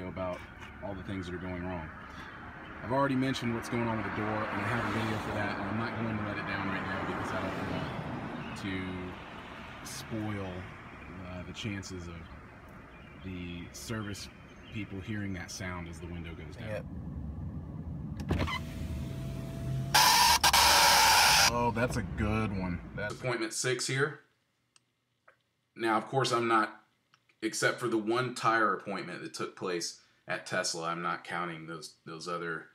video about all the things that are going wrong. I've already mentioned what's going on with the door, and I have a video for that, and I'm not going to let it down right now because I don't want to spoil the chances of the service people hearing that sound as the window goes down. Yep. Oh, that's a good one. That's appointment 6 here. Now, of course, I'm not, except for the one tire appointment that took place at Tesla, I'm not counting those other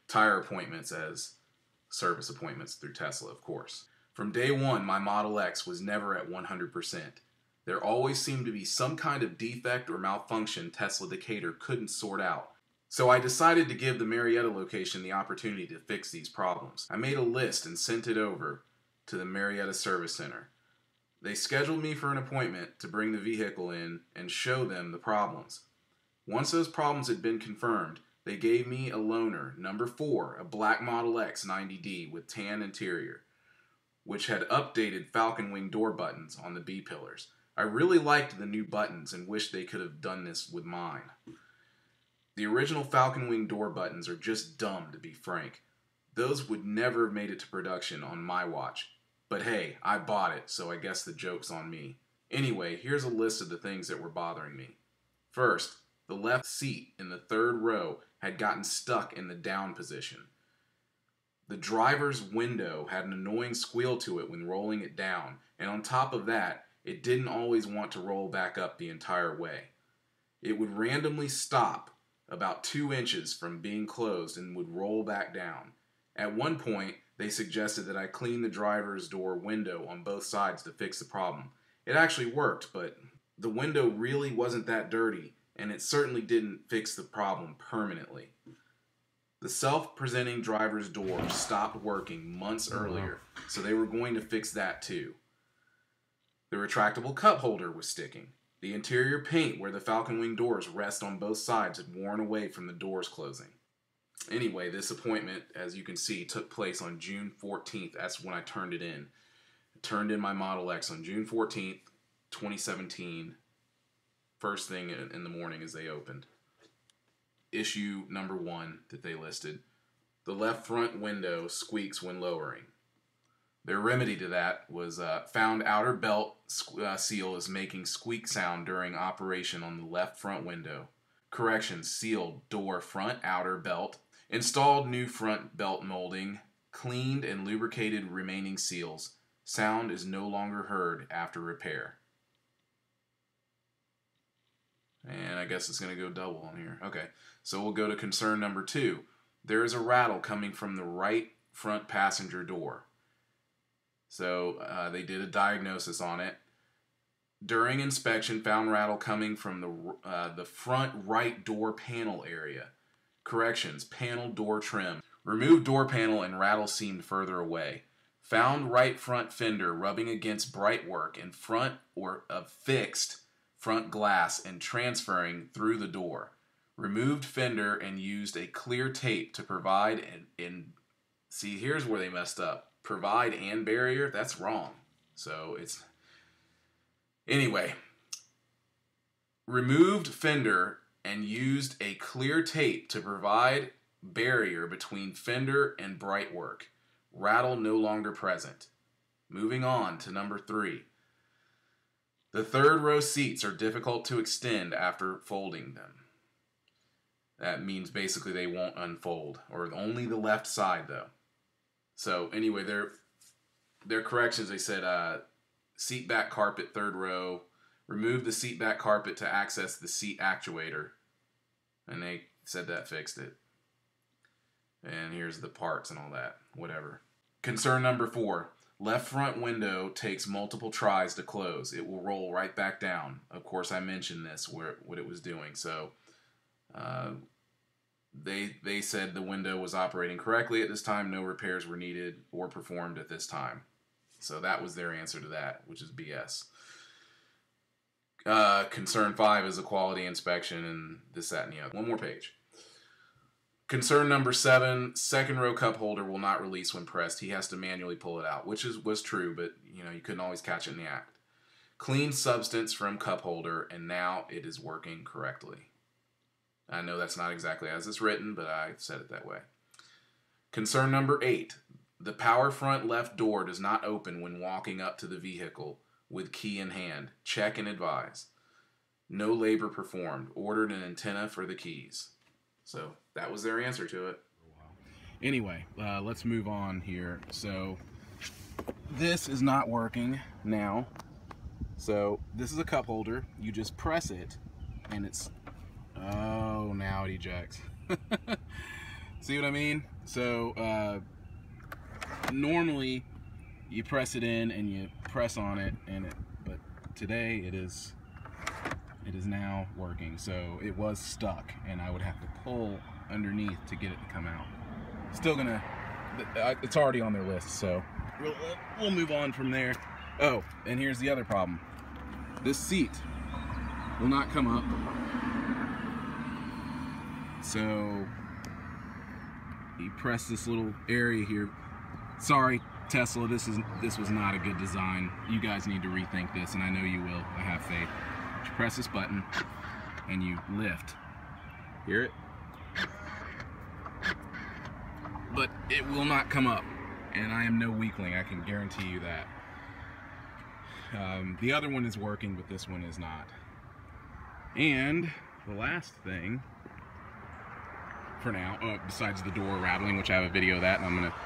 tire appointments as service appointments through Tesla, of course. From day one, my Model X was never at 100%. There always seemed to be some kind of defect or malfunction Tesla Decatur couldn't sort out. So I decided to give the Marietta location the opportunity to fix these problems. I made a list and sent it over to the Marietta Service Center. They scheduled me for an appointment to bring the vehicle in and show them the problems. Once those problems had been confirmed, they gave me a loaner, number 4, a black Model X 90D with tan interior, which had updated Falcon Wing Door buttons on the B-pillars. I really liked the new buttons and wished they could have done this with mine. The original Falcon Wing Door buttons are just dumb, to be frank. Those would never have made it to production on my watch. But hey, I bought it, so I guess the joke's on me. Anyway, here's a list of the things that were bothering me. First, the left seat in the 3rd row had gotten stuck in the down position. The driver's window had an annoying squeal to it when rolling it down, and on top of that, it didn't always want to roll back up the entire way. It would randomly stop about 2 inches from being closed and would roll back down. At one point, they suggested that I clean the driver's door window on both sides to fix the problem. It actually worked, but the window really wasn't that dirty, and it certainly didn't fix the problem permanently. The self-presenting driver's door stopped working months earlier, so they were going to fix that too. The retractable cup holder was sticking. The interior paint where the Falcon Wing doors rest on both sides had worn away from the doors closing. Anyway, this appointment, as you can see, took place on June 14th. That's when I turned it in. I turned in my Model X on June 14th, 2017. First thing in the morning as they opened. Issue number 1 that they listed. The left front window squeaks when lowering. Their remedy to that was found outer belt seal is making squeak sound during operation on the left front window. Correction, sealed door front outer belt. Installed new front belt molding. Cleaned and lubricated remaining seals. Sound is no longer heard after repair. And I guess it's going to go double on here. Okay, so we'll go to concern number 2. There is a rattle coming from the right front passenger door. So they did a diagnosis on it. During inspection, found rattle coming from the front right door panel area. Corrections, panel door trim. Removed door panel and rattle seemed further away. Found right front fender rubbing against brightwork in front or of fixed front glass and transferring through the door. Removed fender and used a clear tape to provide and see, here's where they messed up. Provide and barrier, that's wrong. So it's, anyway, removed fender and used a clear tape to provide barrier between fender and brightwork. Rattle no longer present. Moving on to number 3. The 3rd row seats are difficult to extend after folding them. That means basically they won't unfold, or only the left side though. So anyway, their corrections, they said seat back carpet 3rd row, remove the seat back carpet to access the seat actuator, and they said that fixed it. And here's the parts and all that, whatever. Concern number 4, left front window takes multiple tries to close. It will roll right back down. Of course, I mentioned this, what it was doing. So They said the window was operating correctly at this time, no repairs were needed or performed at this time. So that was their answer to that, which is BS. Concern 5 is a quality inspection and this, that, and the other. One more page. Concern number 7, 2nd row cup holder will not release when pressed. He has to manually pull it out, which was true, but you couldn't always catch it in the act. Clean substance from cup holder, and now it is working correctly. I know that's not exactly as it's written, but I said it that way. Concern number 8. The power front left door does not open when walking up to the vehicle with key in hand. Check and advise. No labor performed. Ordered an antenna for the keys. So that was their answer to it. Anyway, let's move on here. So this is not working now. So this is a cup holder. You just press it and it's, oh, now it ejects. See what I mean? So normally you press it in and you press on it, but today it is now working. So it was stuck and I would have to pull underneath to get it to come out. Still gonna, it's already on their list, so we'll move on from there. Oh, and here's the other problem. This seat will not come up. So you press this little area here. Sorry, Tesla, this was not a good design. You guys need to rethink this, and I know you will. I have faith. You press this button and you lift. Hear it? But it will not come up, and I am no weakling, I can guarantee you that. The other one is working, but this one is not. And the last thing for now, besides the door rattling, which I have a video of that, and I'm going to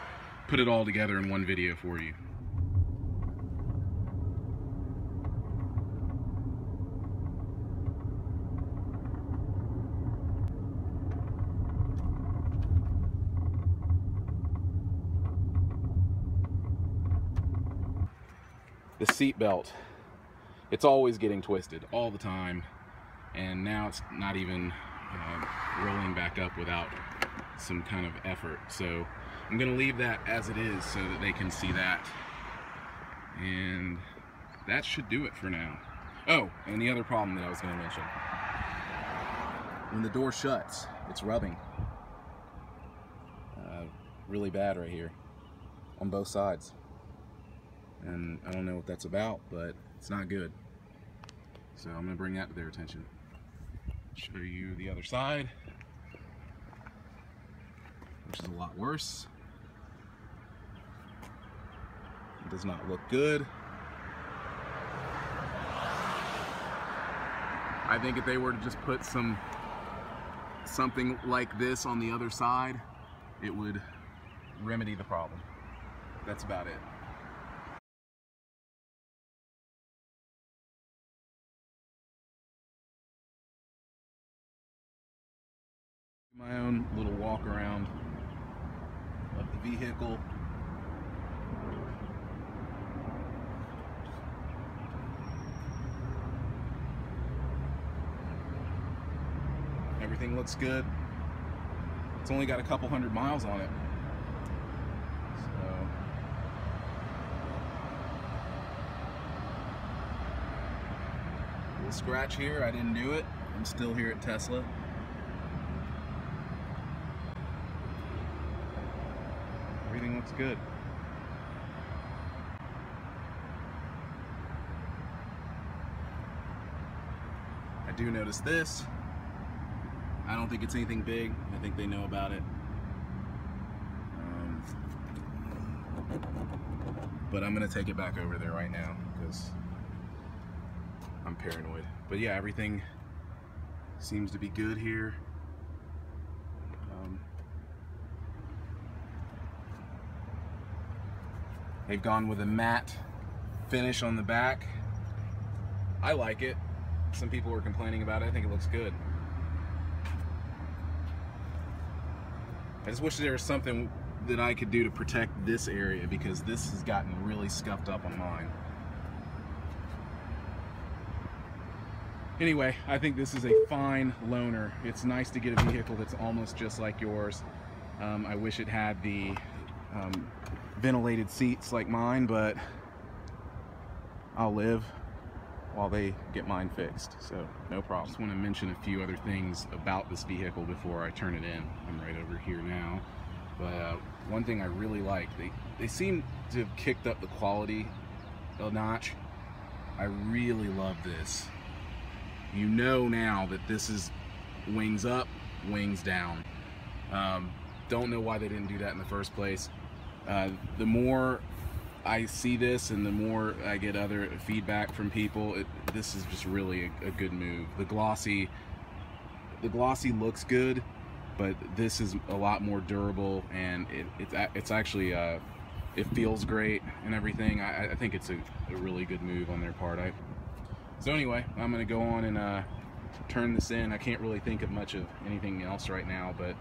put it all together in one video for you. The seat belt, it's always getting twisted all the time, and now it's not even rolling back up without some kind of effort. So I'm gonna leave that as it is so that they can see that, and that should do it for now. Oh, and the other problem that I was gonna mention, when the door shuts, it's rubbing really bad right here on both sides. And I don't know what that's about, but it's not good. So I'm going to bring that to their attention. Show you the other side, which is a lot worse. It does not look good. I think if they were to just put something like this on the other side, it would remedy the problem. That's about it. My own little walk around of the vehicle. Everything looks good. It's only got a couple 100 miles on it. So a little scratch here. I didn't do it. I'm still here at Tesla. Everything looks good. I do notice this. I don't think it's anything big. I think they know about it. But I'm gonna take it back over there right now because I'm paranoid. But yeah, everything seems to be good here. They've gone with a matte finish on the back. I like it. Some people were complaining about it. I think it looks good. I just wish there was something that I could do to protect this area because this has gotten really scuffed up on mine. Anyway, I think this is a fine loaner. It's nice to get a vehicle that's almost just like yours. I wish it had the ventilated seats like mine, but I'll live while they get mine fixed, so no problem. Just want to mention a few other things about this vehicle before I turn it in. I'm right over here now, but one thing I really like, they seem to have kicked up the quality a notch. I really love this. You know now that this is wings up, wings down. Don't know why they didn't do that in the first place. The more I see this and the more I get other feedback from people, this is just really a good move. The glossy looks good, but this is a lot more durable, and it's actually it feels great and everything. I think it's a really good move on their part. So anyway, I'm gonna go on and turn this in. I can't really think of much of anything else right now, but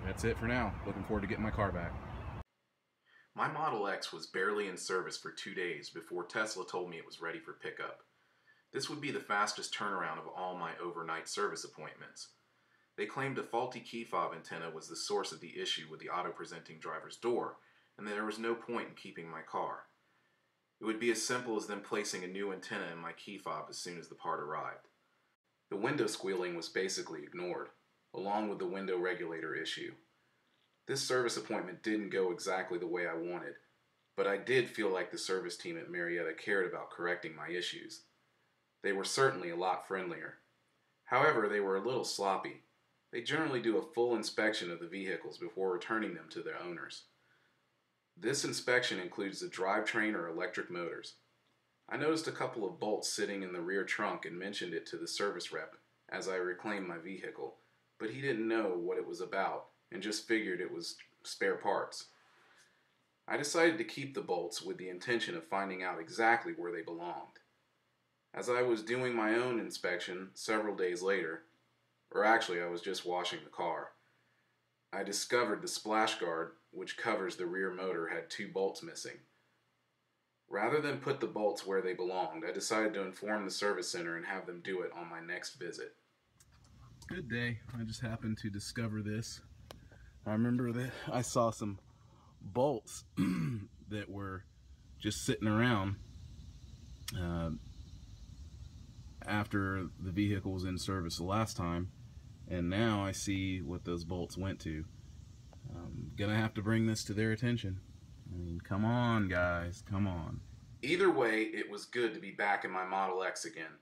that's it for now. Looking forward to getting my car back. My Model X was barely in service for 2 days before Tesla told me it was ready for pickup. This would be the fastest turnaround of all my overnight service appointments. They claimed a faulty key fob antenna was the source of the issue with the auto-presenting driver's door, and that there was no point in keeping my car. It would be as simple as them placing a new antenna in my key fob as soon as the part arrived. The window squealing was basically ignored, along with the window regulator issue. This service appointment didn't go exactly the way I wanted, but I did feel like the service team at Marietta cared about correcting my issues. They were certainly a lot friendlier. However, they were a little sloppy. They generally do a full inspection of the vehicles before returning them to their owners. This inspection includes the drivetrain or electric motors. I noticed a couple of bolts sitting in the rear trunk and mentioned it to the service rep as I reclaimed my vehicle, but he didn't know what it was about and just figured it was spare parts. I decided to keep the bolts with the intention of finding out exactly where they belonged. As I was doing my own inspection several days later, or actually I was just washing the car, I discovered the splash guard, which covers the rear motor, had 2 bolts missing. Rather than put the bolts where they belonged, I decided to inform the service center and have them do it on my next visit. Good day. I just happened to discover this. I remember that I saw some bolts that were just sitting around after the vehicle was in service the last time, and now I see what those bolts went to. I'm gonna have to bring this to their attention. I mean, come on, guys, come on. Either way, it was good to be back in my Model X again.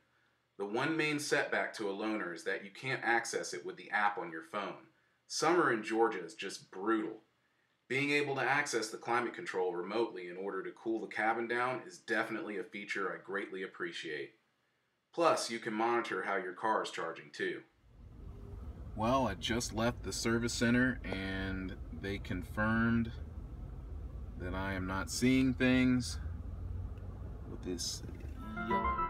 The one main setback to a loaner is that you can't access it with the app on your phone. Summer in Georgia is just brutal. Being able to access the climate control remotely in order to cool the cabin down is definitely a feature I greatly appreciate. Plus, you can monitor how your car is charging too. Well, I just left the service center and they confirmed that I am not seeing things with this yellow